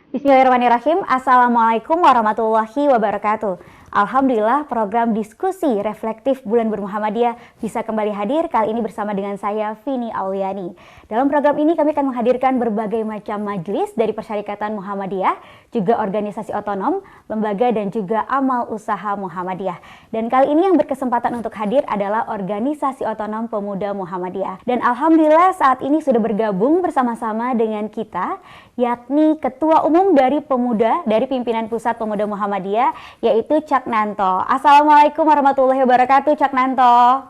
Bismillahirrahmanirrahim. Assalamualaikum warahmatullahi wabarakatuh. Alhamdulillah program diskusi reflektif bulan bermuhammadiyah bisa kembali hadir kali ini bersama dengan saya Vini Auliani. Dalam program ini kami akan menghadirkan berbagai macam majelis dari Persyarikatan Muhammadiyah, juga organisasi otonom, lembaga dan juga amal usaha Muhammadiyah. Dan kali ini yang berkesempatan untuk hadir adalah Organisasi Otonom Pemuda Muhammadiyah. Dan alhamdulillah saat ini sudah bergabung bersama-sama dengan kita, yakni Ketua Umum dari Pemuda dari Pimpinan Pusat Pemuda Muhammadiyah, yaitu Cak Nanto. Assalamualaikum warahmatullahi wabarakatuh, Cak Nanto.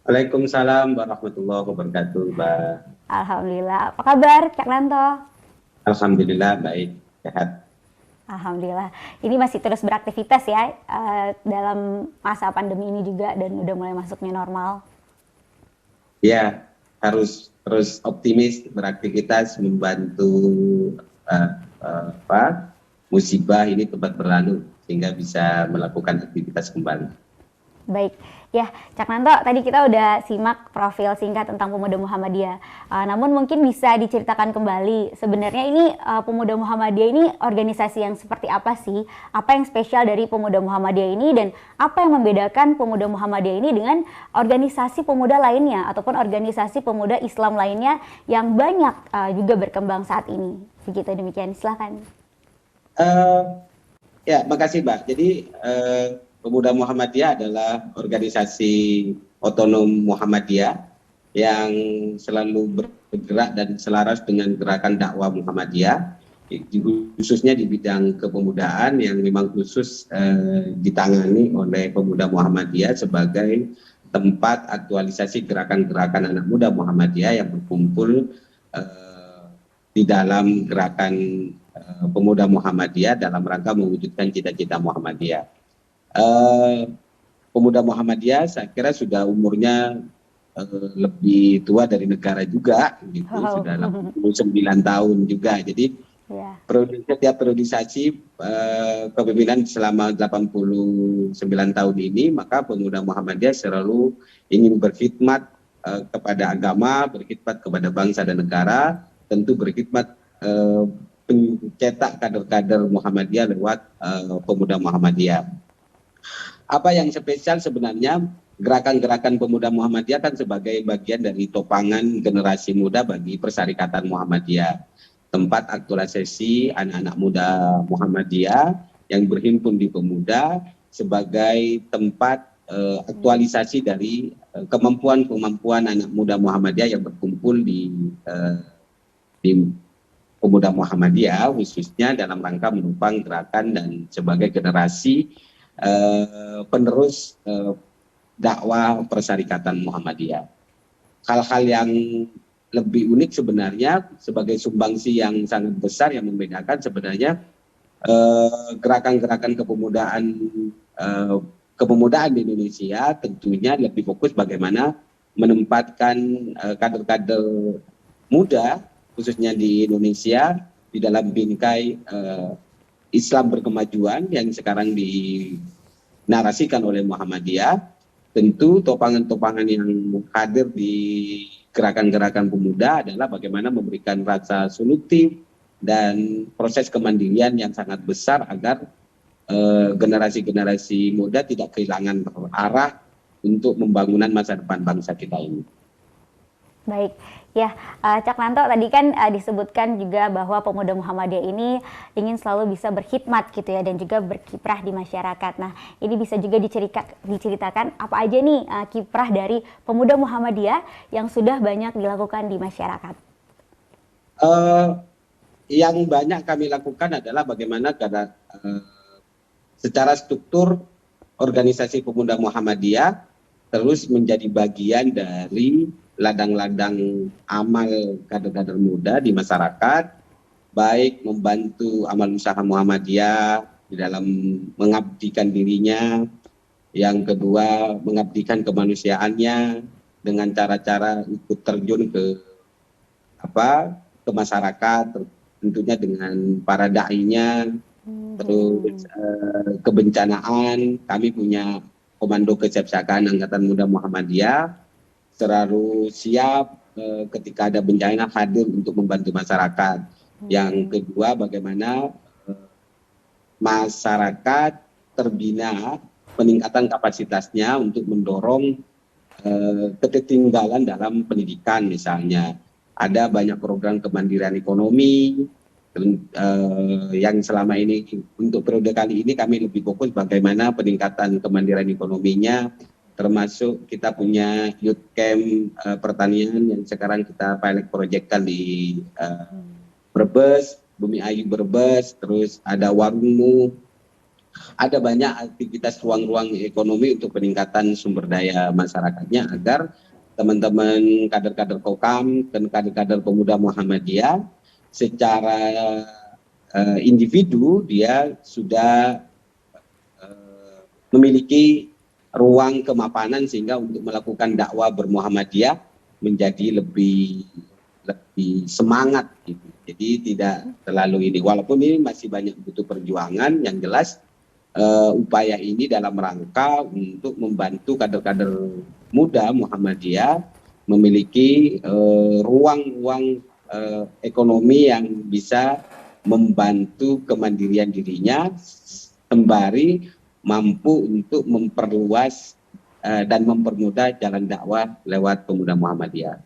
Waalaikumsalam warahmatullahi wabarakatuh, Mbak. Alhamdulillah. Apa kabar, Cak Nanto? Alhamdulillah baik, sehat. Alhamdulillah. Ini masih terus beraktivitas ya dalam masa pandemi ini juga dan udah mulai masuknya normal. Ya, harus terus optimis beraktivitas membantu musibah ini cepat berlalu sehingga bisa melakukan aktivitas kembali. Baik, ya Cak Nanto, tadi kita udah simak profil singkat tentang Pemuda Muhammadiyah. Namun mungkin bisa diceritakan kembali, sebenarnya ini Pemuda Muhammadiyah ini organisasi yang seperti apa sih? Apa yang spesial dari Pemuda Muhammadiyah ini dan apa yang membedakan Pemuda Muhammadiyah ini dengan organisasi pemuda lainnya ataupun organisasi pemuda Islam lainnya yang banyak juga berkembang saat ini? Begitu, demikian, silakan. Ya, makasih Mbak. Jadi Pemuda Muhammadiyah adalah organisasi otonom Muhammadiyah yang selalu bergerak dan selaras dengan gerakan dakwah Muhammadiyah, khususnya di bidang kepemudaan yang memang khusus ditangani oleh Pemuda Muhammadiyah sebagai tempat aktualisasi gerakan-gerakan anak muda Muhammadiyah yang berkumpul di dalam gerakan Pemuda Muhammadiyah dalam rangka mewujudkan cita-cita Muhammadiyah. Pemuda Muhammadiyah saya kira sudah umurnya lebih tua dari negara juga, gitu. Sudah 89 tahun juga. Jadi setiap periodisasi kepemimpinan selama 89 tahun ini, maka Pemuda Muhammadiyah selalu ingin berkhidmat kepada agama, berkhidmat kepada bangsa dan negara, tentu berkhidmat pencetak kader-kader Muhammadiyah lewat Pemuda Muhammadiyah. Apa yang spesial sebenarnya gerakan-gerakan Pemuda Muhammadiyah kan sebagai bagian dari topangan generasi muda bagi Persyarikatan Muhammadiyah, tempat aktualisasi anak-anak muda Muhammadiyah yang berhimpun di Pemuda sebagai tempat aktualisasi dari kemampuan-kemampuan anak muda Muhammadiyah yang berkumpul di Pemuda Muhammadiyah, khususnya dalam rangka menopang gerakan dan sebagai generasi penerus dakwah Persyarikatan Muhammadiyah. Hal-hal yang lebih unik sebenarnya sebagai sumbangsi yang sangat besar yang membedakan sebenarnya gerakan-gerakan kepemudaan di Indonesia tentunya lebih fokus bagaimana menempatkan kader-kader muda khususnya di Indonesia di dalam bingkai Islam berkemajuan yang sekarang dinarasikan oleh Muhammadiyah. Tentu topangan-topangan yang hadir di gerakan-gerakan pemuda adalah bagaimana memberikan rasa solutif dan proses kemandirian yang sangat besar agar generasi-generasi muda tidak kehilangan arah untuk pembangunan masa depan bangsa kita ini. Baik, ya Cak Nanto, tadi kan disebutkan juga bahwa Pemuda Muhammadiyah ini ingin selalu bisa berkhidmat gitu ya dan juga berkiprah di masyarakat. Nah, ini bisa juga diceritakan apa aja nih kiprah dari Pemuda Muhammadiyah yang sudah banyak dilakukan di masyarakat. Yang banyak kami lakukan adalah bagaimana secara struktur organisasi Pemuda Muhammadiyah terus menjadi bagian dari ladang-ladang amal kader-kader muda di masyarakat, baik membantu amal usaha Muhammadiyah di dalam mengabdikan dirinya, yang kedua mengabdikan kemanusiaannya dengan cara-cara ikut terjun ke masyarakat, tentunya dengan para dai-nya, terus kebencanaan. Kami punya Komando Kesiapsiagaan Angkatan Muda Muhammadiyah selalu siap ketika ada bencana hadir untuk membantu masyarakat. Yang kedua, bagaimana masyarakat terbina peningkatan kapasitasnya untuk mendorong ketertinggalan dalam pendidikan. Misalnya ada banyak program kemandirian ekonomi yang selama ini untuk periode kali ini kami lebih fokus bagaimana peningkatan kemandirian ekonominya, termasuk kita punya youth camp pertanian yang sekarang kita pilot projectkan di Brebes, Bumi Ayu Brebes, terus ada Warungmu, ada banyak aktivitas ruang-ruang ekonomi untuk peningkatan sumber daya masyarakatnya agar teman-teman kader-kader Kokam dan kader-kader pemuda Muhammadiyah secara individu dia sudah memiliki ruang kemapanan sehingga untuk melakukan dakwah bermuhammadiyah menjadi lebih semangat gitu. Jadi tidak terlalu ini, walaupun ini masih banyak butuh perjuangan, yang jelas upaya ini dalam rangka untuk membantu kader-kader muda Muhammadiyah memiliki ruang-ruang ekonomi yang bisa membantu kemandirian dirinya sembari mampu untuk memperluas dan mempermudah jalan dakwah lewat pemuda Muhammadiyah.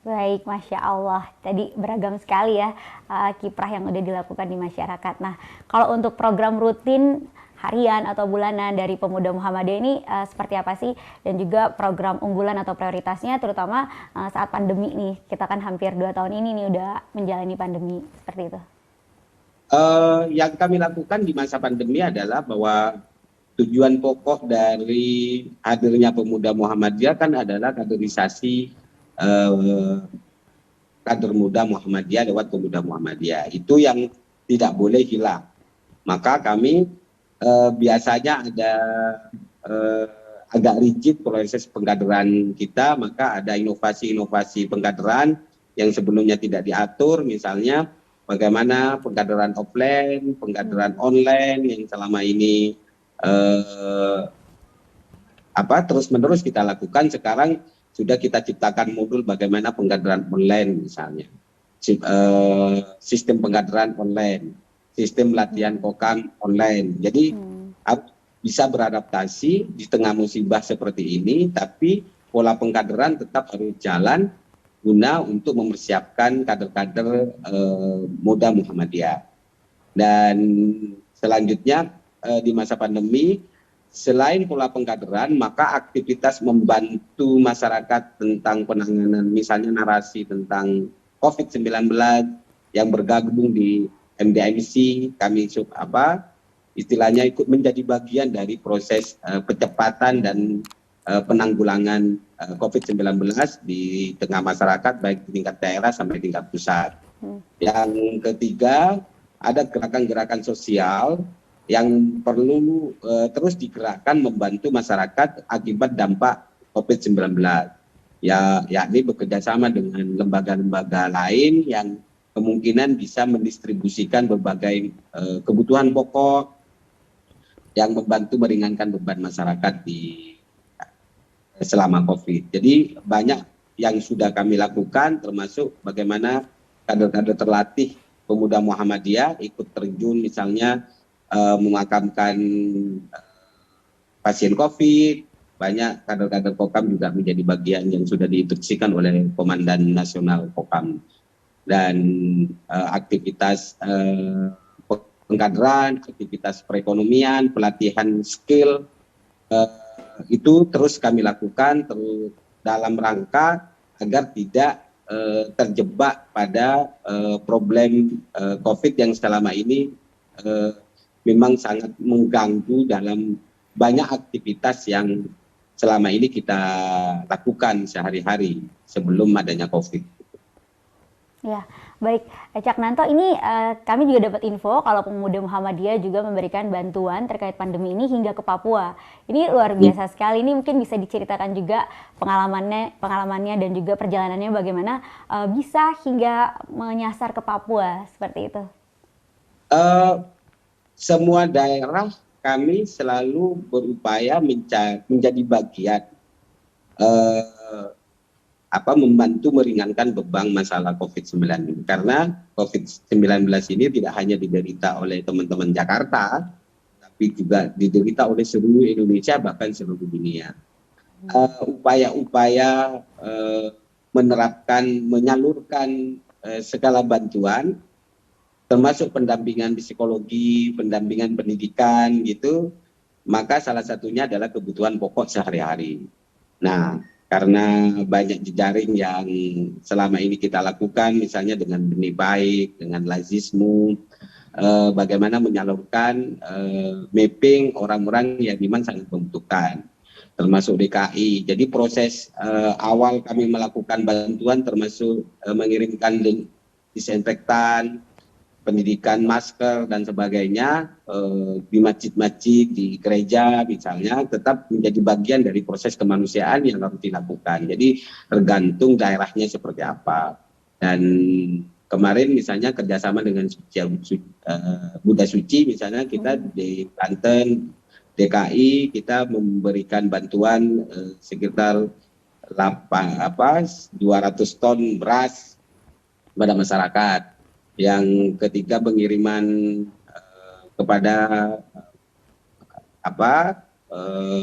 Baik, Masya Allah. Tadi beragam sekali ya kiprah yang udah dilakukan di masyarakat. Nah, kalau untuk program rutin harian atau bulanan dari Pemuda Muhammadiyah ini seperti apa sih? Dan juga program unggulan atau prioritasnya terutama saat pandemi nih. Kita kan hampir 2 tahun ini nih udah menjalani pandemi, seperti itu. Yang kami lakukan di masa pandemi adalah bahwa tujuan pokok dari hadirnya Pemuda Muhammadiyah kan adalah kaderisasi kader muda Muhammadiyah lewat pemuda Muhammadiyah. Itu yang tidak boleh hilang. Maka kami biasanya ada agak rigid proses pengkaderan kita, maka ada inovasi-inovasi pengkaderan yang sebelumnya tidak diatur, misalnya bagaimana pengkaderan offline, pengkaderan online yang selama ini terus-menerus kita lakukan. Sekarang sudah kita ciptakan modul bagaimana pengkaderan online misalnya, sistem pengkaderan online, sistem latihan Kokam online. Jadi bisa beradaptasi di tengah musibah seperti ini, tapi pola pengkaderan tetap harus jalan guna untuk mempersiapkan kader-kader muda Muhammadiyah. Dan selanjutnya di masa pandemi, selain pola pengkaderan, maka aktivitas membantu masyarakat tentang penanganan, misalnya narasi tentang COVID-19 yang bergabung di MDMC, kami istilahnya ikut menjadi bagian dari proses percepatan dan penanggulangan COVID-19 di tengah masyarakat, baik di tingkat daerah sampai tingkat pusat. Yang ketiga, ada gerakan-gerakan sosial yang perlu terus digerakkan membantu masyarakat akibat dampak COVID-19. Yakni bekerjasama dengan lembaga-lembaga lain yang kemungkinan bisa mendistribusikan berbagai kebutuhan pokok yang membantu meringankan beban masyarakat selama COVID. Jadi banyak yang sudah kami lakukan, termasuk bagaimana kader-kader terlatih pemuda Muhammadiyah ikut terjun misalnya memakamkan pasien COVID. Banyak kader-kader Kokam juga menjadi bagian yang sudah diinstruksikan oleh Komandan Nasional Kokam. Dan aktivitas pengkaderan, aktivitas perekonomian, pelatihan skill, itu terus kami lakukan dalam rangka agar tidak terjebak pada problem COVID yang selama ini memang sangat mengganggu dalam banyak aktivitas yang selama ini kita lakukan sehari-hari sebelum adanya COVID. Ya, baik. Cak Nanto, ini kami juga dapat info kalau Pemuda Muhammadiyah juga memberikan bantuan terkait pandemi ini hingga ke Papua. Ini luar biasa sekali. Ini mungkin bisa diceritakan juga pengalamannya dan juga perjalanannya bagaimana bisa hingga menyasar ke Papua seperti itu. Semua daerah kami selalu berupaya menjadi bagian membantu meringankan beban masalah COVID-19. Karena COVID-19 ini tidak hanya diderita oleh teman-teman Jakarta, tapi juga diderita oleh seluruh Indonesia, bahkan seluruh dunia. Upaya-upaya menyalurkan segala bantuan, termasuk pendampingan psikologi, pendampingan pendidikan gitu, maka salah satunya adalah kebutuhan pokok sehari-hari. Nah, karena banyak jejaring yang selama ini kita lakukan, misalnya dengan Benih Baik, dengan Lazismu, bagaimana menyalurkan mapping orang-orang yang memang sangat membutuhkan, termasuk DKI. Jadi proses awal kami melakukan bantuan termasuk mengirimkan disinfektan, pendidikan, masker, dan sebagainya di masjid-masjid, di gereja misalnya, tetap menjadi bagian dari proses kemanusiaan yang harus dilakukan. Jadi tergantung daerahnya seperti apa. Dan kemarin misalnya kerjasama dengan Buddha Suci, misalnya kita di Banten, DKI, kita memberikan bantuan sekitar 200 ton beras kepada masyarakat. Yang ketiga, pengiriman kepada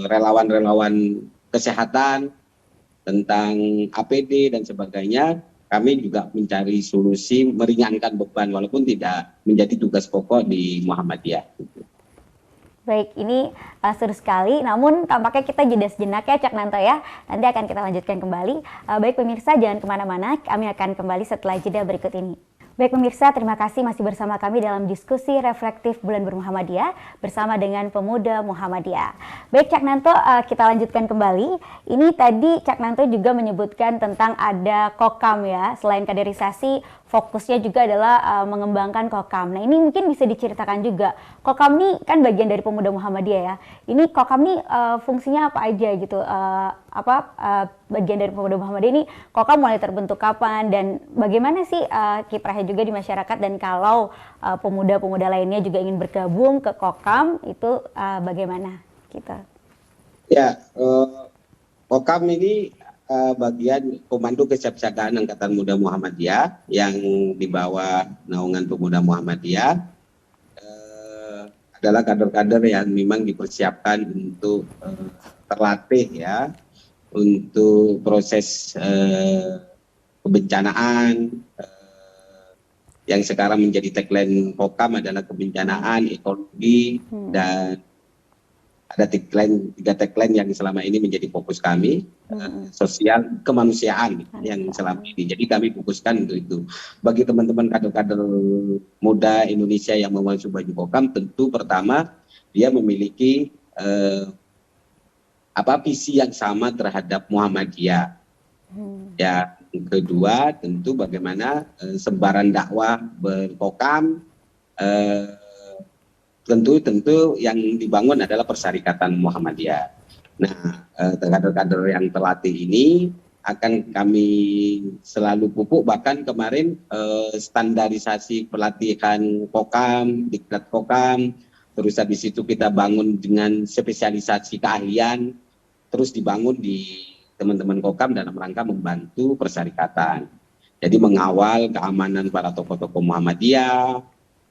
relawan-relawan kesehatan tentang APD dan sebagainya. Kami juga mencari solusi meringankan beban walaupun tidak menjadi tugas pokok di Muhammadiyah. Baik, ini seru sekali, namun tampaknya kita jeda sejenak ya Cak Nanto ya. Nanti akan kita lanjutkan kembali. Baik pemirsa, jangan kemana-mana, kami akan kembali setelah jeda berikut ini. Baik pemirsa, terima kasih masih bersama kami dalam diskusi reflektif Bulan Bermuhammadiyah bersama dengan pemuda Muhammadiyah. Baik Cak Nanto, kita lanjutkan kembali. Ini tadi Cak Nanto juga menyebutkan tentang ada Kokam ya, selain kaderisasi, fokusnya juga adalah mengembangkan Kokam. Nah ini mungkin bisa diceritakan juga, Kokam ini kan bagian dari pemuda Muhammadiyah ya. Ini Kokam ini fungsinya apa aja gitu? Bagian dari pemuda Muhammadiyah ini Kokam mulai terbentuk kapan dan bagaimana sih kiprahnya juga di masyarakat, dan kalau pemuda-pemuda lainnya juga ingin bergabung ke Kokam itu bagaimana kita? Ya, Kokam ini bagian Komando Kesiapsiagaan Angkatan Muda Muhammadiyah yang di bawah naungan pemuda Muhammadiyah adalah kader-kader yang memang dipersiapkan untuk terlatih ya untuk proses kebencanaan yang sekarang menjadi tagline Kokam adalah kebencanaan, ekologi, dan ada tiga tagline yang selama ini menjadi fokus kami, sosial, kemanusiaan yang selama ini. Jadi kami fokuskan untuk itu. Bagi teman-teman kader-kader muda Indonesia yang mau masuk baju Kokam, tentu pertama dia memiliki visi yang sama terhadap Muhammadiyah. Ya, yang kedua tentu bagaimana sebaran dakwah berKokam, tentu yang dibangun adalah persyarikatan Muhammadiyah. Nah, kader-kader yang terlatih ini akan kami selalu pupuk, bahkan kemarin standarisasi pelatihan Kokam, diklat Kokam, terus habis itu kita bangun dengan spesialisasi keahlian, terus dibangun di teman-teman Kokam dalam rangka membantu persyarikatan. Jadi mengawal keamanan para tokoh-tokoh Muhammadiyah,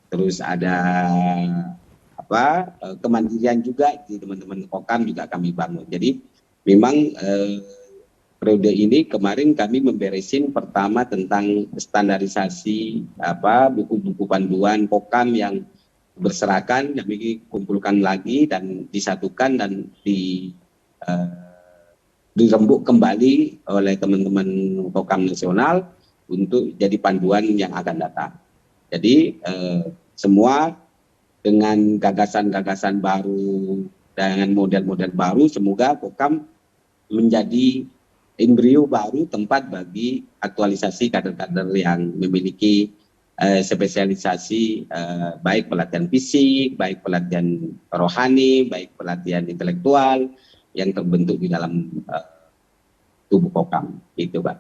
terus ada kemandirian juga di teman-teman Kokam juga kami bangun. Jadi memang periode ini kemarin kami memberesin pertama tentang standarisasi buku-buku panduan Kokam yang berserakan, kami kumpulkan lagi dan disatukan dan dirembuk kembali oleh teman-teman Kokam nasional untuk jadi panduan yang akan datang. Jadi semua dengan gagasan-gagasan baru, dengan model-model baru, semoga Kokam menjadi embrio baru tempat bagi aktualisasi kader-kader yang memiliki spesialisasi, baik pelatihan fisik, baik pelatihan rohani, baik pelatihan intelektual yang terbentuk di dalam tubuh Kokam. Itu, Pak.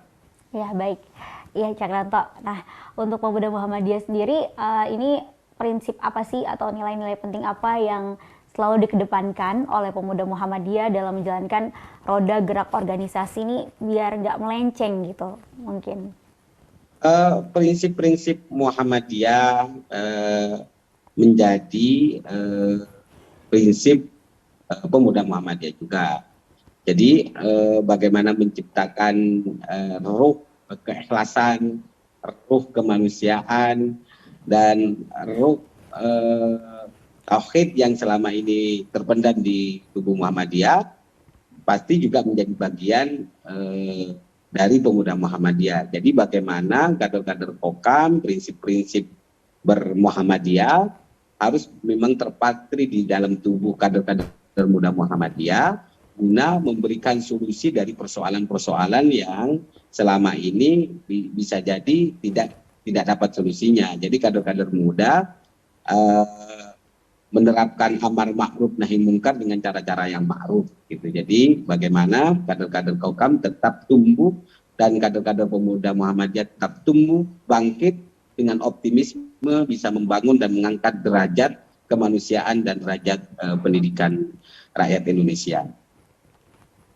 Ya, baik. Iya, Cak Nanto. Nah, untuk pemuda Muhammadiyah sendiri, ini prinsip apa sih atau nilai-nilai penting apa yang selalu dikedepankan oleh pemuda Muhammadiyah dalam menjalankan roda gerak organisasi ini biar nggak melenceng gitu mungkin? Prinsip-prinsip Muhammadiyah menjadi prinsip pemuda Muhammadiyah juga. Jadi bagaimana menciptakan ruh keikhlasan, ruh kemanusiaan, dan ruh tauhid yang selama ini terpendam di tubuh Muhammadiyah pasti juga menjadi bagian dari pemuda Muhammadiyah. Jadi bagaimana kader-kader Kokam, prinsip-prinsip bermuhammadiyah harus memang terpatri di dalam tubuh kader-kader muda Muhammadiyah guna memberikan solusi dari persoalan-persoalan yang selama ini bisa jadi tidak dapat solusinya. Jadi kader-kader muda menerapkan amar ma'ruf nahi munkar dengan cara-cara yang ma'ruf gitu. Jadi bagaimana kader-kader Kokam tetap tumbuh dan kader-kader pemuda Muhammadiyah tetap tumbuh bangkit dengan optimisme bisa membangun dan mengangkat derajat kemanusiaan dan derajat pendidikan rakyat Indonesia.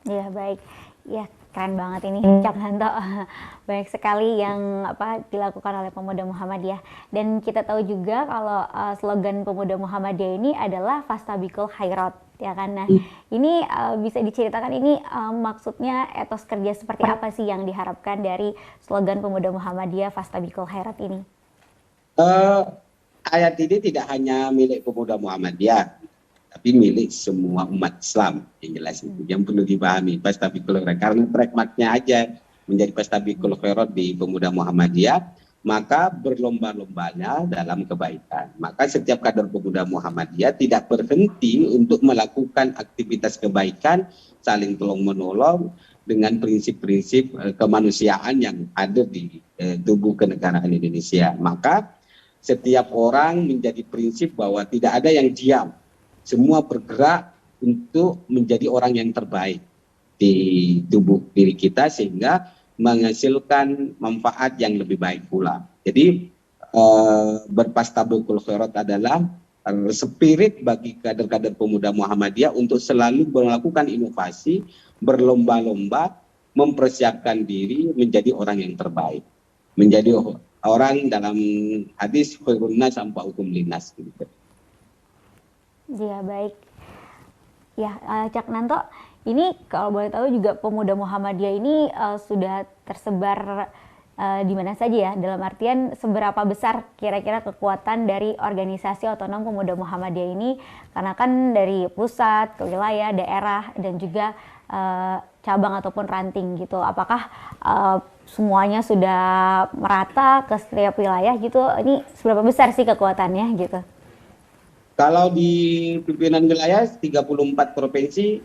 Ya baik, ya keren banget ini Cak Nanto. Banyak sekali yang dilakukan oleh pemuda Muhammadiyah, dan kita tahu juga kalau slogan pemuda Muhammadiyah ini adalah Fastabiqul Khairat, ya kan. Nah ini bisa diceritakan ini maksudnya etos kerja seperti apa sih yang diharapkan dari slogan pemuda Muhammadiyah Fastabiqul Khairat ini? Ayat ini tidak hanya milik pemuda Muhammadiyah, tapi milik semua umat Islam, yang jelas itu yang perlu dipahami. Fastabiqul Khairat, karena trademarknya aja menjadi Fastabiqul Khairat di pemuda Muhammadiyah, maka berlomba-lombanya dalam kebaikan. Maka setiap kader pemuda Muhammadiyah tidak berhenti untuk melakukan aktivitas kebaikan, saling tolong-menolong dengan prinsip-prinsip kemanusiaan yang ada di tubuh kenegaraan Indonesia. Maka setiap orang menjadi prinsip bahwa tidak ada yang diam. Semua bergerak untuk menjadi orang yang terbaik di tubuh diri kita sehingga menghasilkan manfaat yang lebih baik pula. Jadi berfastabiqul khairat adalah spirit bagi kader-kader pemuda Muhammadiyah untuk selalu melakukan inovasi, berlomba-lomba, mempersiapkan diri menjadi orang yang terbaik. Menjadi orang dalam hadis khairun nas anfa'uhum linnas gitu. Ya baik, ya Cak Nanto, ini kalau boleh tahu juga pemuda Muhammadiyah ini sudah tersebar di mana saja ya, dalam artian seberapa besar kira-kira kekuatan dari organisasi otonom pemuda Muhammadiyah ini, karena kan dari pusat ke wilayah, daerah, dan juga cabang ataupun ranting gitu. Apakah semuanya sudah merata ke setiap wilayah gitu? Ini seberapa besar sih kekuatannya gitu? Kalau di pimpinan wilayah 34 provinsi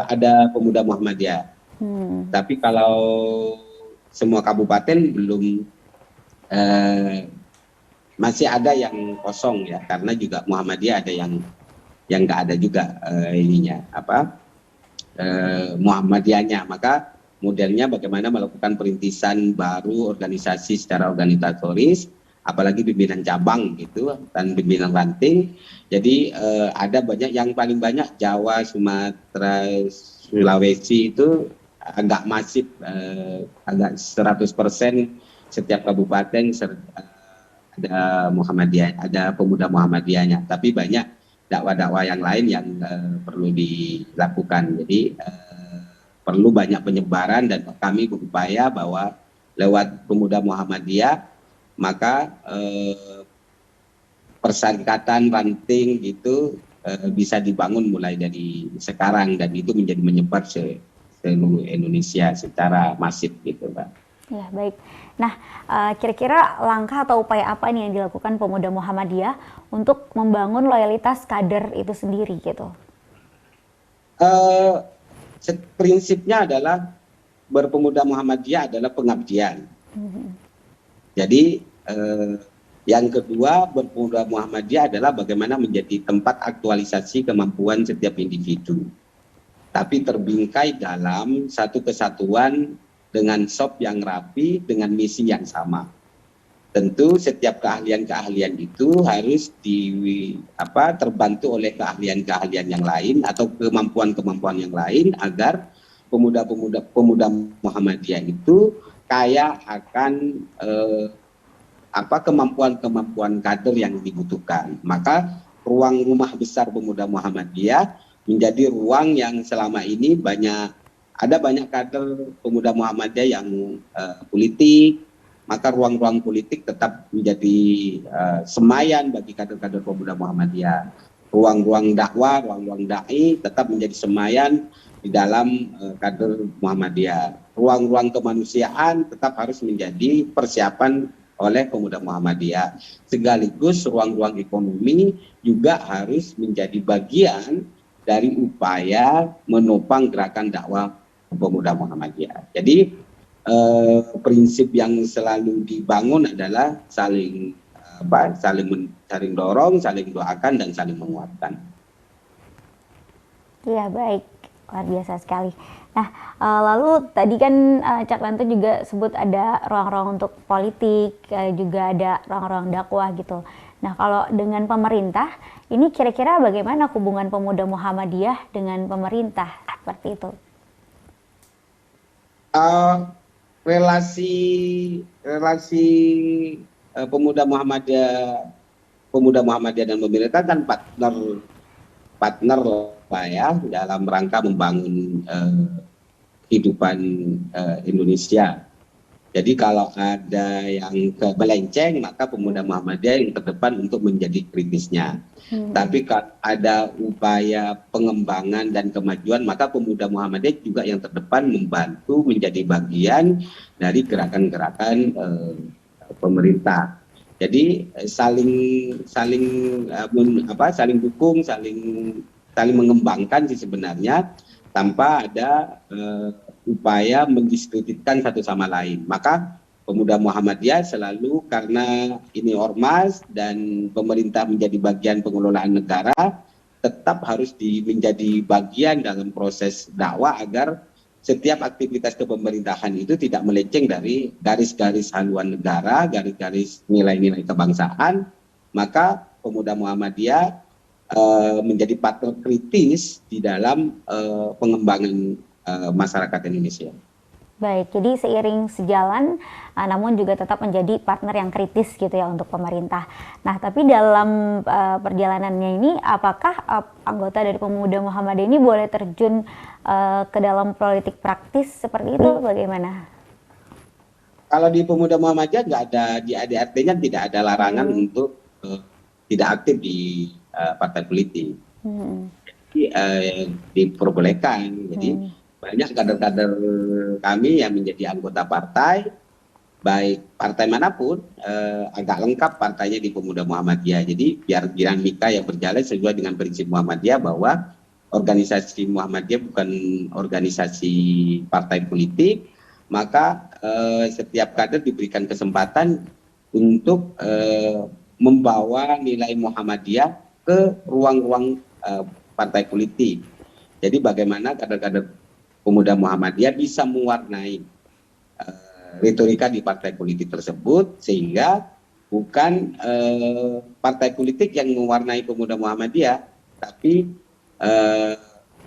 ada pemuda Muhammadiyah. Tapi kalau semua kabupaten belum, masih ada yang kosong ya, karena juga Muhammadiyah ada yang nggak ada juga Muhammadiyahnya. Maka modelnya bagaimana melakukan perintisan baru organisasi secara organisatoris, apalagi pimpinan cabang gitu dan pimpinan ranting. Jadi ada banyak, yang paling banyak Jawa, Sumatera, Sulawesi itu agak masif, agak 100% setiap kabupaten ada Muhammadiyah, ada pemuda Muhammadiyahnya. Tapi banyak dakwah-dakwah yang lain yang perlu dilakukan. Jadi perlu banyak penyebaran, dan kami berupaya bahwa lewat pemuda Muhammadiyah maka persyarikatan ranting itu bisa dibangun mulai dari sekarang, dan itu menjadi menyebar seluruh Indonesia secara masif gitu, Pak. Ya baik. Nah kira-kira langkah atau upaya apa nih yang dilakukan pemuda Muhammadiyah untuk membangun loyalitas kader itu sendiri gitu? Prinsipnya adalah berpemuda Muhammadiyah adalah pengabdian. Jadi yang kedua, berpemuda Muhammadiyah adalah bagaimana menjadi tempat aktualisasi kemampuan setiap individu, tapi terbingkai dalam satu kesatuan dengan sop yang rapi, dengan misi yang sama. tentu setiap keahlian-keahlian itu harus terbantu oleh keahlian-keahlian yang lain atau kemampuan-kemampuan yang lain agar pemuda Muhammadiyah itu kaya akan kemampuan-kemampuan kader yang dibutuhkan. Maka ruang rumah besar pemuda Muhammadiyah menjadi ruang yang selama ini ada banyak kader pemuda Muhammadiyah yang politik. Maka ruang-ruang politik tetap menjadi semayan bagi kader-kader pemuda Muhammadiyah. Ruang-ruang dakwah, ruang-ruang dai tetap menjadi semayan di dalam kader Muhammadiyah. Ruang-ruang kemanusiaan tetap harus menjadi persiapan oleh pemuda Muhammadiyah. Sekaligus ruang-ruang ekonomi juga harus menjadi bagian dari upaya menopang gerakan dakwah pemuda Muhammadiyah. Jadi prinsip yang selalu dibangun adalah saling dorong, saling doakan, dan saling menguatkan. Iya, baik, luar biasa sekali. Nah, lalu tadi kan Cak Nanto juga sebut ada ruang-ruang untuk politik, juga ada ruang-ruang dakwah gitu. Nah, kalau dengan pemerintah, ini kira-kira bagaimana hubungan pemuda Muhammadiyah dengan pemerintah seperti itu? Relasi pemuda Muhammadiyah dan pemerintah kan partner lah ya dalam rangka membangun kehidupan Indonesia. Jadi kalau ada yang melenceng, maka pemuda Muhammadiyah yang terdepan untuk menjadi kritisnya. Tapi kalau ada upaya pengembangan dan kemajuan, maka pemuda Muhammadiyah juga yang terdepan membantu menjadi bagian dari gerakan-gerakan pemerintah. Jadi saling dukung, saling mengembangkan sih sebenarnya, tanpa ada upaya mendiskreditkan satu sama lain. Maka pemuda Muhammadiyah selalu, karena ini ormas dan pemerintah menjadi bagian pengelolaan negara, tetap harus menjadi bagian dalam proses dakwah agar setiap aktivitas kepemerintahan itu tidak melenceng dari garis-garis haluan negara, garis-garis nilai-nilai kebangsaan. Maka pemuda Muhammadiyah menjadi partner kritis di dalam pengembangan masyarakat Indonesia. Baik, jadi seiring sejalan, namun juga tetap menjadi partner yang kritis gitu ya untuk pemerintah. Nah, tapi dalam perjalanannya ini, apakah anggota dari pemuda Muhammadiyah ini boleh terjun ke dalam politik praktis seperti itu? Bagaimana? Kalau di pemuda Muhammadiyah nggak ada, di ADRT-nya tidak ada larangan untuk tidak aktif di partai politik. Jadi diperbolehkan. Jadi banyak kader-kader kami yang menjadi anggota partai, baik partai manapun, agak lengkap partainya di pemuda Muhammadiyah. Jadi biar dinamika yang berjalan sesuai dengan prinsip Muhammadiyah, bahwa organisasi Muhammadiyah bukan organisasi partai politik, maka setiap kader diberikan kesempatan untuk membawa nilai Muhammadiyah ke ruang-ruang partai politik. Jadi bagaimana kader-kader pemuda Muhammadiyah bisa mewarnai retorika di partai politik tersebut, sehingga bukan partai politik yang mewarnai pemuda Muhammadiyah, tapi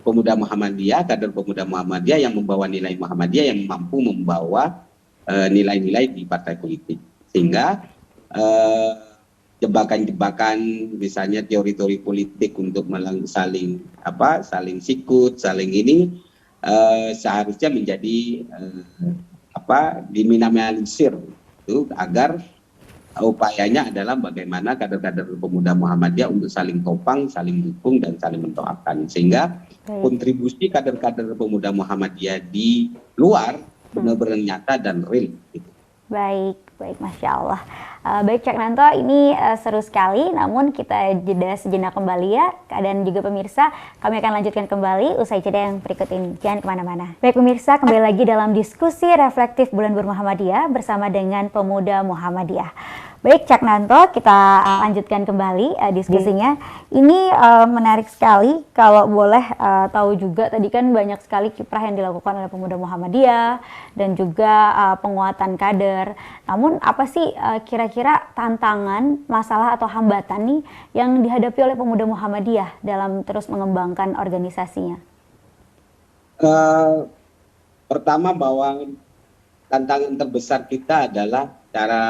pemuda Muhammadiyah, kader pemuda Muhammadiyah yang membawa nilai Muhammadiyah, yang mampu membawa nilai-nilai di partai politik. Sehingga jebakan-jebakan, misalnya teori-teori politik untuk saling sikut, saling ini, seharusnya menjadi diminimalisir itu, agar upayanya adalah bagaimana kader-kader pemuda Muhammadiyah untuk saling topang, saling dukung, dan saling mendoakan, sehingga kontribusi kader-kader pemuda Muhammadiyah di luar benar-benar nyata dan real gitu. Baik, Masya Allah. Baik Cak Nanto, ini seru sekali, namun kita jeda sejenak kembali ya. Dan juga pemirsa, kami akan lanjutkan kembali usai jeda yang berikut ini. Jangan kemana-mana. Baik pemirsa, kembali lagi dalam diskusi reflektif Bulan Bermuhammadiyah bersama dengan pemuda Muhammadiyah. Baik Cak Nanto, kita lanjutkan kembali diskusinya. Ini menarik sekali, kalau boleh tahu juga tadi kan banyak sekali kiprah yang dilakukan oleh Pemuda Muhammadiyah dan juga penguatan kader. Namun apa sih kira-kira tantangan, masalah atau hambatan nih yang dihadapi oleh Pemuda Muhammadiyah dalam terus mengembangkan organisasinya? Pertama bahwa tantangan terbesar kita adalah cara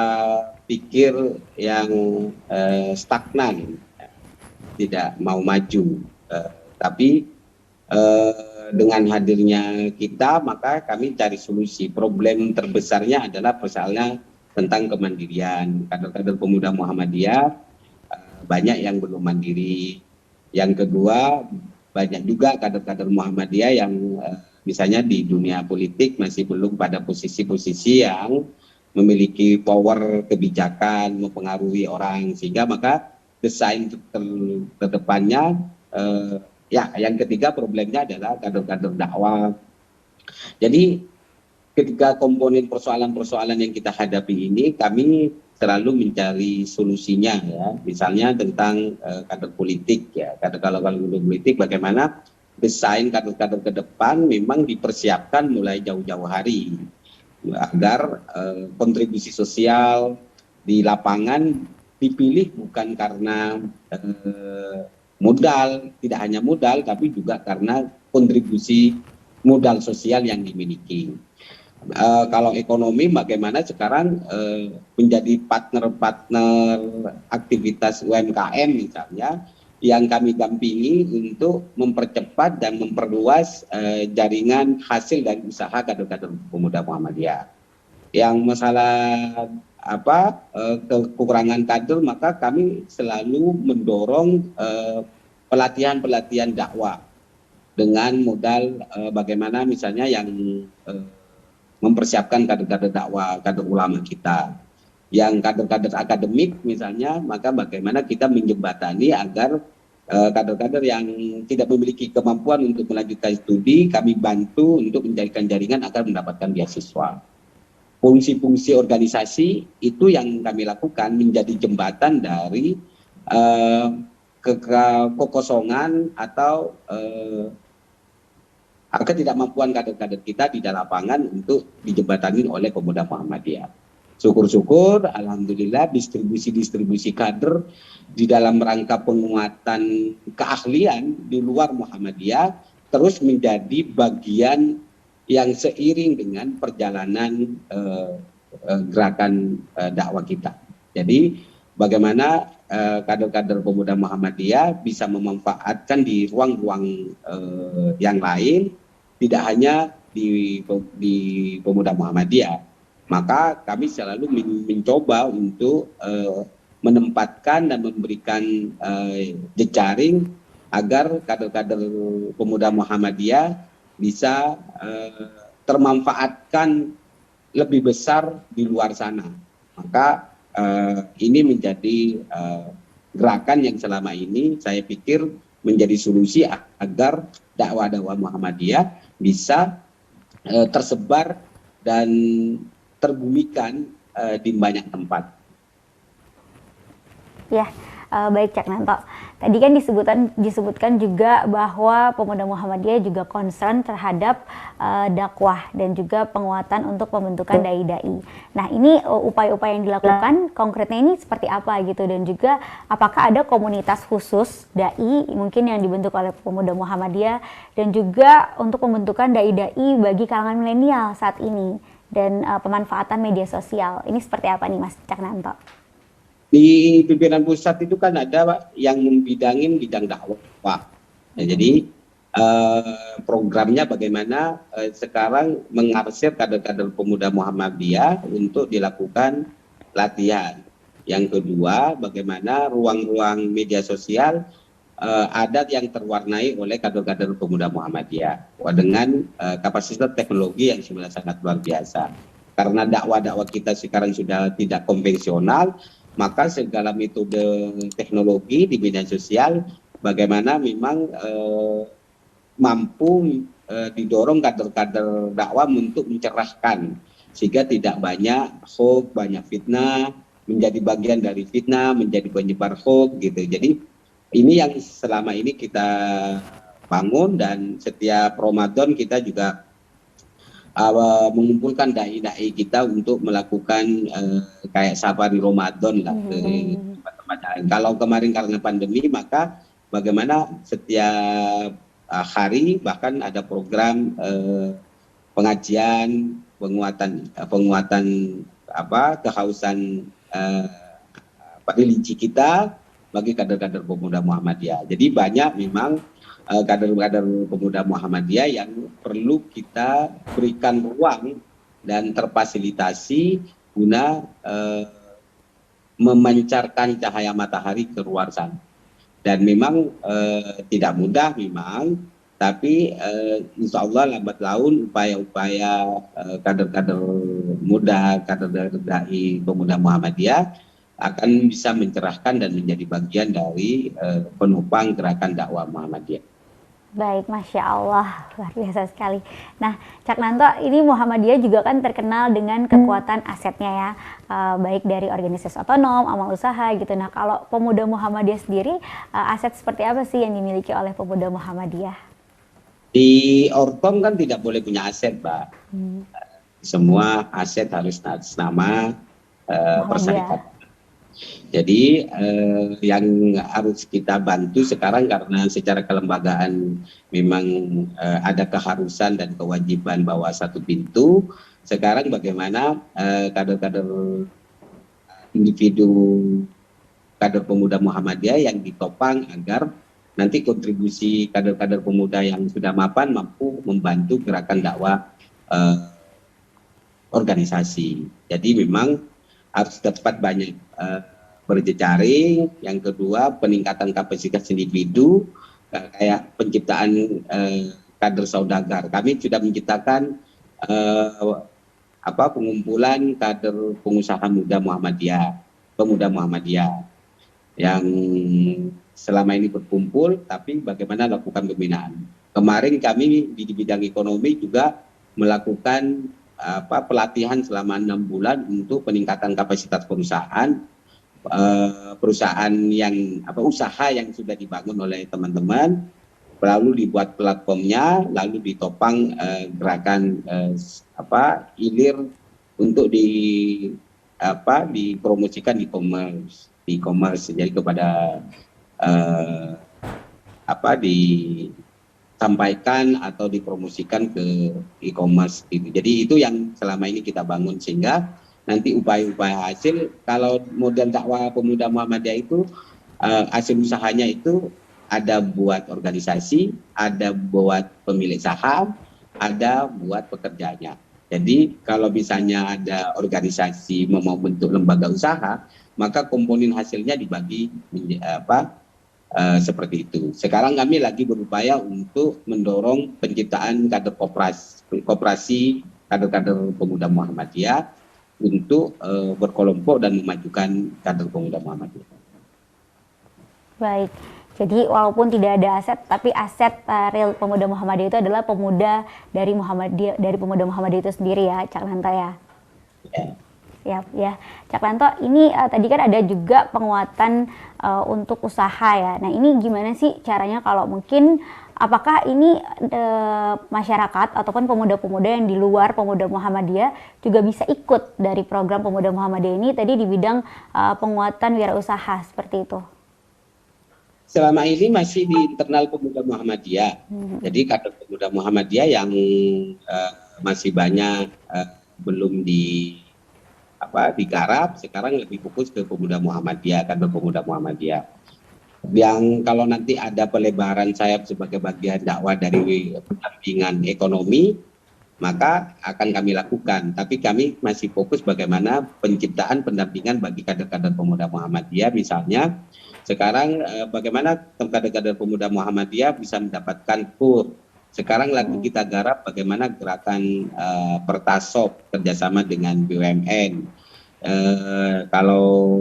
pikir yang stagnan, tidak mau maju. Tapi dengan hadirnya kita, maka kami cari solusi. Problem terbesarnya adalah persoalannya tentang kemandirian. Kader-kader Pemuda Muhammadiyah banyak yang belum mandiri. Yang kedua, banyak juga kader-kader Muhammadiyah yang misalnya di dunia politik masih belum pada posisi-posisi yang memiliki power kebijakan, mempengaruhi orang, sehingga maka desain ke depannya ya, yang ketiga problemnya adalah kader-kader dakwah. Jadi ketika komponen persoalan-persoalan yang kita hadapi ini, kami selalu mencari solusinya ya. Misalnya tentang kader politik ya, kader politik bagaimana desain kader-kader ke depan memang dipersiapkan mulai jauh-jauh hari agar kontribusi sosial di lapangan dipilih bukan karena modal, tidak hanya modal, tapi juga karena kontribusi modal sosial yang dimiliki. Kalau ekonomi, bagaimana sekarang menjadi partner-partner aktivitas UMKM misalnya, yang kami dampingi untuk mempercepat dan memperluas jaringan hasil dari usaha kader-kader Pemuda Muhammadiyah. Yang masalah kekurangan kader, maka kami selalu mendorong pelatihan-pelatihan dakwah dengan modal bagaimana misalnya yang mempersiapkan kader-kader dakwah, kader ulama kita. Yang kader-kader akademik misalnya, maka bagaimana kita menjembatani agar kader-kader yang tidak memiliki kemampuan untuk melanjutkan studi, kami bantu untuk menjadikan jaringan agar mendapatkan beasiswa. Fungsi-fungsi organisasi itu yang kami lakukan menjadi jembatan dari kekosongan atau ketidakmampuan kader-kader kita di dalam lapangan untuk dijembatani oleh Pemuda Muhammadiyah. Syukur-syukur, alhamdulillah distribusi kader di dalam rangka penguatan keahlian di luar Muhammadiyah terus menjadi bagian yang seiring dengan perjalanan gerakan dakwah kita. Jadi bagaimana kader-kader Pemuda Muhammadiyah bisa memanfaatkan di ruang-ruang yang lain, tidak hanya di Pemuda Muhammadiyah. Maka kami selalu mencoba untuk menempatkan dan memberikan jejaring agar kader-kader Pemuda Muhammadiyah bisa termanfaatkan lebih besar di luar sana. Maka ini menjadi gerakan yang selama ini saya pikir menjadi solusi agar dakwah-dakwah Muhammadiyah bisa tersebar dan terbumikan di banyak tempat. Ya, baik Cak Nanto. Tadi kan disebutkan juga bahwa Pemuda Muhammadiyah juga concern terhadap dakwah dan juga penguatan untuk pembentukan dai-dai. Nah, ini upaya-upaya yang dilakukan konkretnya ini seperti apa gitu, dan juga apakah ada komunitas khusus dai mungkin yang dibentuk oleh Pemuda Muhammadiyah dan juga untuk pembentukan dai-dai bagi kalangan milenial saat ini dan pemanfaatan media sosial. Ini seperti apa nih Mas Cak Nanto? Di pimpinan pusat itu kan ada Pak, yang membidangin bidang dakwah. Nah, jadi programnya bagaimana sekarang mengarsir kader-kader Pemuda Muhammadiyah untuk dilakukan latihan. Yang kedua, bagaimana ruang-ruang media sosial ada yang terwarnai oleh kader-kader Pemuda Muhammadiyah dengan kapasitas teknologi yang sebenarnya sangat luar biasa. Karena dakwah-dakwah kita sekarang sudah tidak konvensional, maka segala metode teknologi di media sosial bagaimana memang mampu didorong kader-kader dakwah untuk mencerahkan sehingga tidak banyak hoax, banyak fitnah, menjadi bagian dari fitnah, menjadi penyebar hoax gitu. Jadi ini yang selama ini kita bangun, dan setiap Ramadan kita juga mengumpulkan dai-dai kita untuk melakukan kayak safari Ramadan lah ke tempat-tempat lain. Kalau kemarin karena pandemi, maka bagaimana setiap hari bahkan ada program pengajian, penguatan kehausan religi kita bagi kader-kader pemuda Muhammadiyah. Jadi banyak memang kader-kader pemuda Muhammadiyah yang perlu kita berikan ruang dan terfasilitasi guna memancarkan cahaya matahari ke luar sana. Dan memang tidak mudah memang, tapi insya Allah lambat laun upaya-upaya kader-kader muda, kader-kader dai pemuda Muhammadiyah akan bisa mencerahkan dan menjadi bagian dari penopang gerakan dakwah Muhammadiyah. Baik, Masya Allah, luar biasa sekali. Nah, Cak Nanto, ini Muhammadiyah juga kan terkenal dengan kekuatan asetnya ya, baik dari organisasi otonom, amal usaha gitu. Nah, kalau pemuda Muhammadiyah sendiri, aset seperti apa sih yang dimiliki oleh pemuda Muhammadiyah? Di Ortom kan tidak boleh punya aset, Mbak. Semua aset harus atas nama persyaratan. Jadi yang harus kita bantu sekarang, karena secara kelembagaan memang ada keharusan dan kewajiban bahwa satu pintu. Sekarang bagaimana kader-kader individu, kader pemuda Muhammadiyah yang ditopang agar nanti kontribusi kader-kader pemuda yang sudah mapan mampu membantu gerakan dakwah organisasi. Jadi memang harus dapat banyak berjejaring. Yang kedua, peningkatan kapasitas individu, kayak penciptaan kader saudagar. Kami sudah menciptakan pengumpulan kader pengusaha muda Muhammadiyah, pemuda Muhammadiyah yang selama ini berkumpul, tapi bagaimana lakukan pembinaan. Kemarin kami di bidang ekonomi juga melakukan pelatihan selama 6 bulan untuk peningkatan kapasitas perusahaan yang usaha yang sudah dibangun oleh teman-teman, lalu dibuat platformnya, lalu ditopang gerakan ilir untuk dipromosikan e-commerce, jadi kepada disampaikan atau dipromosikan ke e-commerce gitu. Jadi itu yang selama ini kita bangun, sehingga nanti upaya-upaya hasil, kalau model dakwah pemuda Muhammadiyah itu hasil usahanya itu ada buat organisasi, ada buat pemilik saham, ada buat pekerjanya. Jadi kalau misalnya ada organisasi mau bentuk lembaga usaha, maka komponen hasilnya dibagi seperti itu. Sekarang kami lagi berupaya untuk mendorong penciptaan kader koperasi kader-kader pemuda Muhammadiyah untuk berkelompok dan memajukan kader pemuda Muhammadiyah. Baik, jadi walaupun tidak ada aset, tapi aset real pemuda Muhammadiyah itu adalah pemuda dari pemuda Muhammadiyah itu sendiri ya, Cak Nanto ya. Siap ya, Cak Nanto. Ini tadi kan ada juga penguatan untuk usaha ya. Nah ini gimana sih caranya, kalau mungkin apakah ini masyarakat ataupun pemuda-pemuda yang di luar pemuda Muhammadiyah juga bisa ikut dari program pemuda Muhammadiyah ini tadi di bidang penguatan wirausaha seperti itu? Selama ini masih di internal pemuda Muhammadiyah. Jadi kader pemuda Muhammadiyah yang masih banyak belum digarap, sekarang lebih fokus ke pemuda Muhammadiyah, kader pemuda Muhammadiyah. Yang kalau nanti ada pelebaran sayap sebagai bagian dakwah dari pendampingan ekonomi, maka akan kami lakukan. Tapi kami masih fokus bagaimana penciptaan pendampingan bagi kader-kader pemuda Muhammadiyah. Misalnya sekarang bagaimana kader-kader pemuda Muhammadiyah bisa mendapatkan KUR. Sekarang lagi kita garap bagaimana gerakan Pertasop kerjasama dengan BUMN. Kalau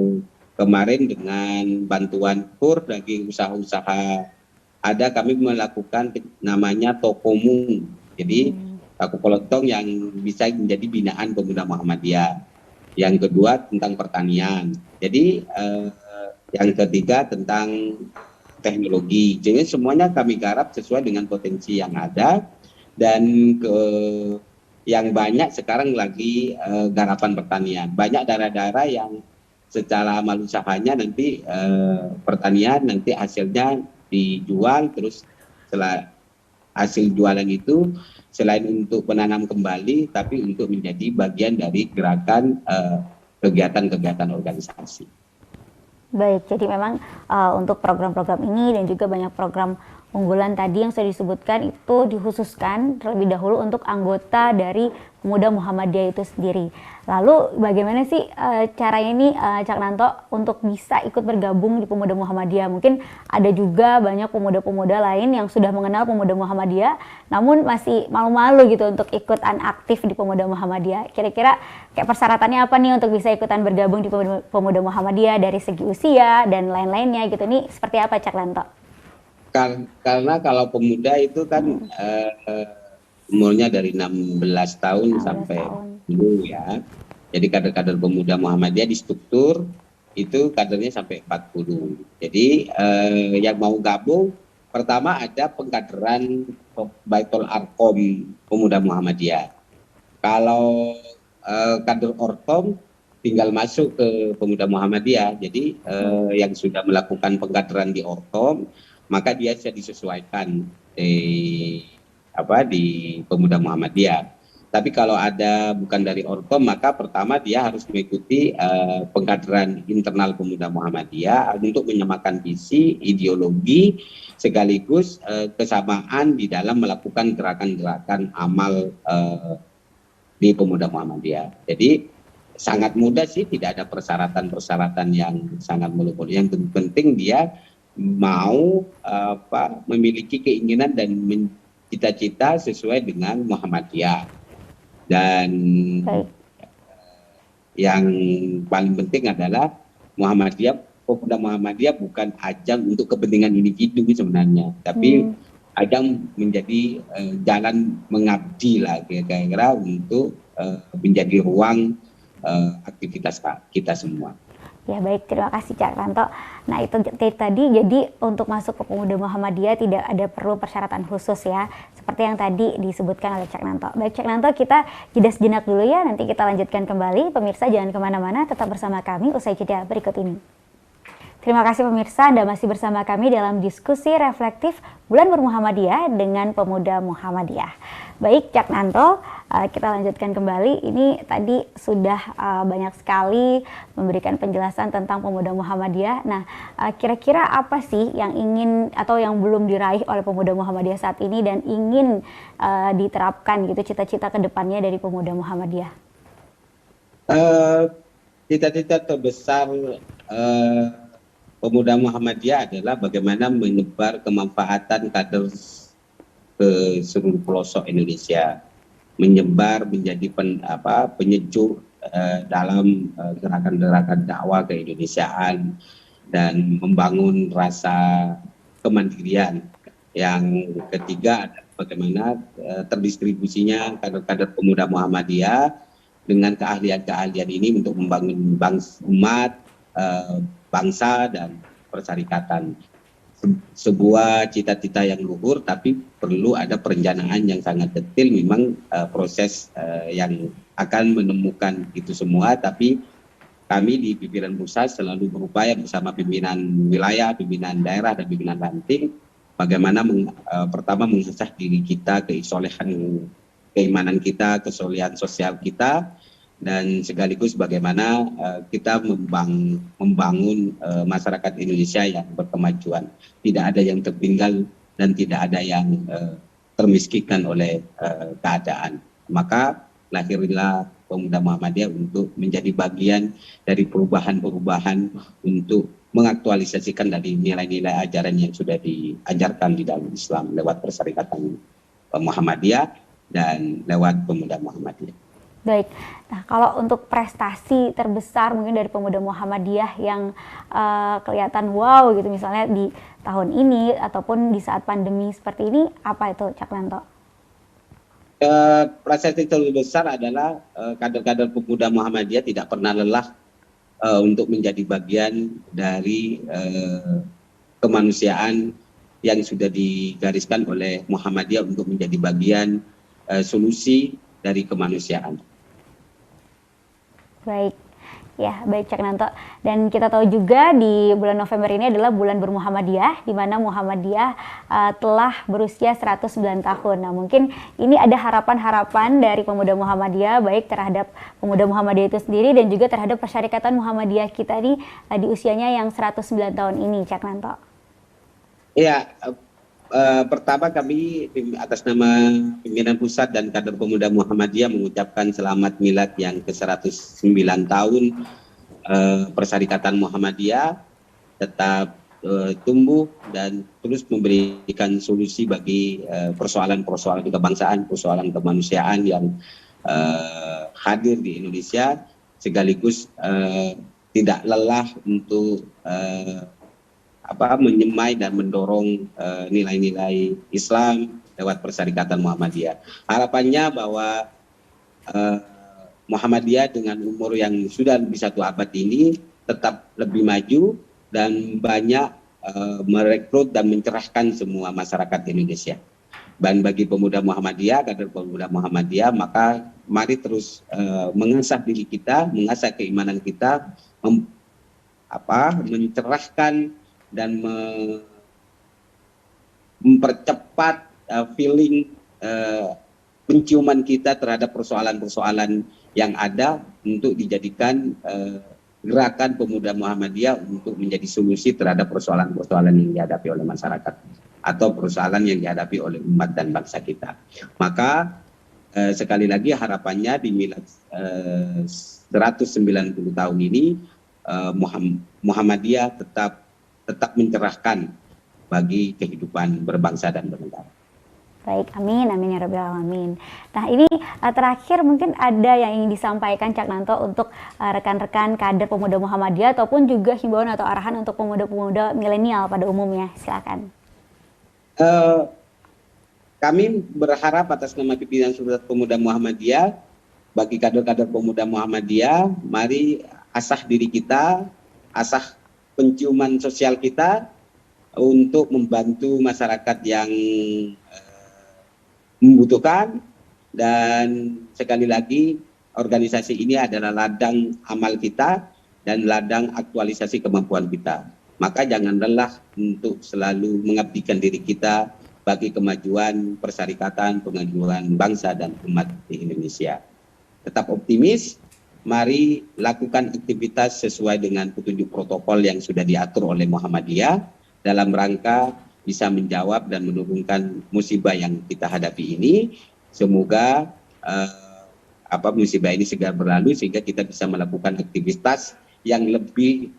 kemarin dengan bantuan KUR bagi usaha-usaha, ada kami melakukan namanya Tokomu. Jadi toko kelontong yang bisa menjadi binaan pemuda Muhammadiyah. Yang kedua tentang pertanian. Jadi yang ketiga tentang teknologi. Jadi semuanya kami garap sesuai dengan potensi yang ada, dan yang banyak sekarang lagi garapan pertanian. Banyak daerah-daerah yang secara amal usahanya nanti pertanian nanti hasilnya dijual, terus setelah hasil jualan itu selain untuk penanam kembali tapi untuk menjadi bagian dari gerakan kegiatan-kegiatan organisasi. Baik, jadi memang untuk program-program ini dan juga banyak program unggulan tadi yang sudah disebutkan itu dikhususkan terlebih dahulu untuk anggota dari Pemuda Muhammadiyah itu sendiri. Lalu bagaimana sih caranya nih Cak Nanto untuk bisa ikut bergabung di Pemuda Muhammadiyah? Mungkin ada juga banyak pemuda-pemuda lain yang sudah mengenal Pemuda Muhammadiyah namun masih malu-malu gitu untuk ikutan aktif di Pemuda Muhammadiyah. Kira-kira kayak persyaratannya apa nih untuk bisa ikutan bergabung di Pemuda Muhammadiyah dari segi usia dan lain-lainnya gitu nih, seperti apa Cak Nanto? Karena kalau pemuda itu kan umurnya dari 16 tahun sampai dulu ya. Jadi kader-kader Pemuda Muhammadiyah di struktur itu kadernya sampai 40. Jadi yang mau gabung pertama ada pengkaderan Baitul Arkom Pemuda Muhammadiyah. Kalau kader Orkom tinggal masuk ke Pemuda Muhammadiyah. Jadi yang sudah melakukan pengkaderan di Orkom maka dia bisa disesuaikan di Pemuda Muhammadiyah. Tapi kalau ada bukan dari Orkom, maka pertama dia harus mengikuti pengkaderan internal Pemuda Muhammadiyah untuk menyamakan visi, ideologi, sekaligus kesamaan di dalam melakukan gerakan-gerakan amal di Pemuda Muhammadiyah. Jadi sangat mudah sih, tidak ada persyaratan-persyaratan yang sangat muluk-muluk. Yang penting dia mau memiliki keinginan dan cita-cita sesuai dengan Muhammadiyah. Dan yang paling penting adalah Pemuda Muhammadiyah bukan ajang untuk kepentingan individu sebenarnya, tapi ajang menjadi jalan mengabdi lah kira-kira untuk menjadi ruang aktivitas kita semua. Ya baik, terima kasih Cak Nanto. Nah itu tadi, jadi untuk masuk ke Pemuda Muhammadiyah tidak ada perlu persyaratan khusus ya, seperti yang tadi disebutkan oleh Cak Nanto. Baik Cak Nanto, kita jeda sejenak dulu ya, nanti kita lanjutkan kembali. Pemirsa jangan kemana-mana, tetap bersama kami usai jeda berikut ini. Terima kasih pemirsa, Anda masih bersama kami dalam diskusi reflektif Bulan Bermuhammadiyah dengan Pemuda Muhammadiyah. Baik Cak Nanto, kita lanjutkan kembali. Ini tadi sudah banyak sekali memberikan penjelasan tentang Pemuda Muhammadiyah. Nah, kira-kira apa sih yang ingin atau yang belum diraih oleh Pemuda Muhammadiyah saat ini dan ingin diterapkan gitu cita-cita ke depannya dari Pemuda Muhammadiyah? Cita-cita terbesar Pemuda Muhammadiyah adalah bagaimana menyebar kemanfaatan kader ke seluruh pelosok Indonesia, menyebar menjadi penyejuk dalam gerakan-gerakan dakwah keindonesiaan dan membangun rasa kemandirian. Yang ketiga adalah bagaimana terdistribusinya kader-kader Pemuda Muhammadiyah dengan keahlian-keahlian ini untuk membangun umat, bangsa dan persyarikatan. Sebuah cita-cita yang luhur, tapi perlu ada perencanaan yang sangat detail. Memang proses yang akan menemukan itu semua, tapi kami di pimpinan pusat selalu berupaya bersama pimpinan wilayah, pimpinan daerah, dan pimpinan ranting bagaimana pertama mengasah diri kita, keimanan kita, kesolehan sosial kita, dan sekaligus bagaimana kita membangun masyarakat Indonesia yang berkemajuan. Tidak ada yang tertinggal dan tidak ada yang termiskinkan oleh keadaan. Maka lahirlah Pemuda Muhammadiyah untuk menjadi bagian dari perubahan-perubahan untuk mengaktualisasikan dari nilai-nilai ajaran yang sudah diajarkan di dalam Islam lewat Persyarikatan Muhammadiyah dan lewat Pemuda Muhammadiyah. Baik, nah kalau untuk prestasi terbesar mungkin dari Pemuda Muhammadiyah yang kelihatan wow gitu misalnya di tahun ini ataupun di saat pandemi seperti ini, apa itu Cak Nanto? prestasi terbesar adalah kader-kader pemuda Muhammadiyah tidak pernah lelah untuk menjadi bagian dari kemanusiaan yang sudah digariskan oleh Muhammadiyah untuk menjadi bagian solusi dari kemanusiaan. Baik. Ya, baik Cak Nanto. Dan kita tahu juga di bulan November ini adalah bulan bermuhammadiyah, di mana Muhammadiyah telah berusia 109 tahun. Nah, mungkin ini ada harapan-harapan dari pemuda Muhammadiyah, baik terhadap pemuda Muhammadiyah itu sendiri dan juga terhadap persyarikatan Muhammadiyah kita nih di usianya yang 109 tahun ini, Cak Nanto. Ya, pertama kami atas nama pimpinan pusat dan kader pemuda Muhammadiyah mengucapkan selamat milad yang ke-109 tahun Persyarikatan Muhammadiyah, tetap tumbuh dan terus memberikan solusi bagi persoalan-persoalan kebangsaan, persoalan kemanusiaan yang hadir di Indonesia, sekaligus tidak lelah untuk menyemai dan mendorong nilai-nilai Islam lewat Persyarikatan Muhammadiyah. Harapannya bahwa Muhammadiyah dengan umur yang sudah lebih 1 abad ini tetap lebih maju dan banyak merekrut dan mencerahkan semua masyarakat Indonesia. Dan bagi pemuda Muhammadiyah, kader pemuda Muhammadiyah, maka mari terus mengasah diri kita, mengasah keimanan kita, mencerahkan dan mempercepat feeling penciuman kita terhadap persoalan-persoalan yang ada untuk dijadikan gerakan pemuda Muhammadiyah untuk menjadi solusi terhadap persoalan-persoalan yang dihadapi oleh masyarakat atau persoalan yang dihadapi oleh umat dan bangsa kita. Maka sekali lagi harapannya di milad 190 tahun ini Muhammadiyah tetap mencerahkan bagi kehidupan berbangsa dan bernegara. Baik, amin, amin ya rabbal alamin. Nah ini terakhir mungkin ada yang ingin disampaikan Cak Nanto untuk rekan-rekan kader pemuda Muhammadiyah ataupun juga himbauan atau arahan untuk pemuda-pemuda milenial pada umumnya, silakan. Kami berharap atas nama pimpinan Surat Pemuda Muhammadiyah, bagi kader-kader pemuda Muhammadiyah, mari asah diri kita, asah penciuman sosial kita untuk membantu masyarakat yang membutuhkan. Dan sekali lagi organisasi ini adalah ladang amal kita dan ladang aktualisasi kemampuan kita. Maka jangan lelah untuk selalu mengabdikan diri kita bagi kemajuan persyarikatan, kemajuan bangsa dan umat di Indonesia. Tetap optimis. Mari lakukan aktivitas sesuai dengan petunjuk protokol yang sudah diatur oleh Muhammadiyah dalam rangka bisa menjawab dan menurunkan musibah yang kita hadapi ini. Semoga musibah ini segera berlalu sehingga kita bisa melakukan aktivitas yang lebih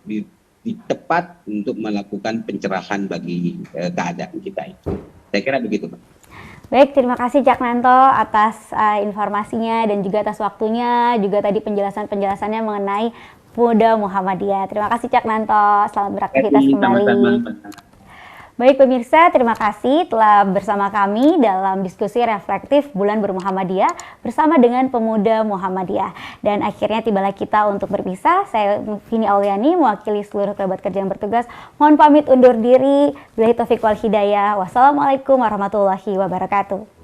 tepat untuk melakukan pencerahan bagi keadaan kita itu. Saya kira begitu, Pak. Baik, terima kasih Cak Nanto atas informasinya dan juga atas waktunya, juga tadi penjelasannya mengenai pemuda Muhammadiyah. Terima kasih Cak Nanto, selamat beraktivitas kembali. Baik pemirsa, terima kasih telah bersama kami dalam diskusi reflektif Bulan Bermuhammadiyah bersama dengan pemuda Muhammadiyah. Dan akhirnya tibalah kita untuk berpisah. Saya Vini Auliani mewakili seluruh kerabat kerja yang bertugas. Mohon pamit undur diri. Billahi taufiq wal hidayah. Wassalamualaikum warahmatullahi wabarakatuh.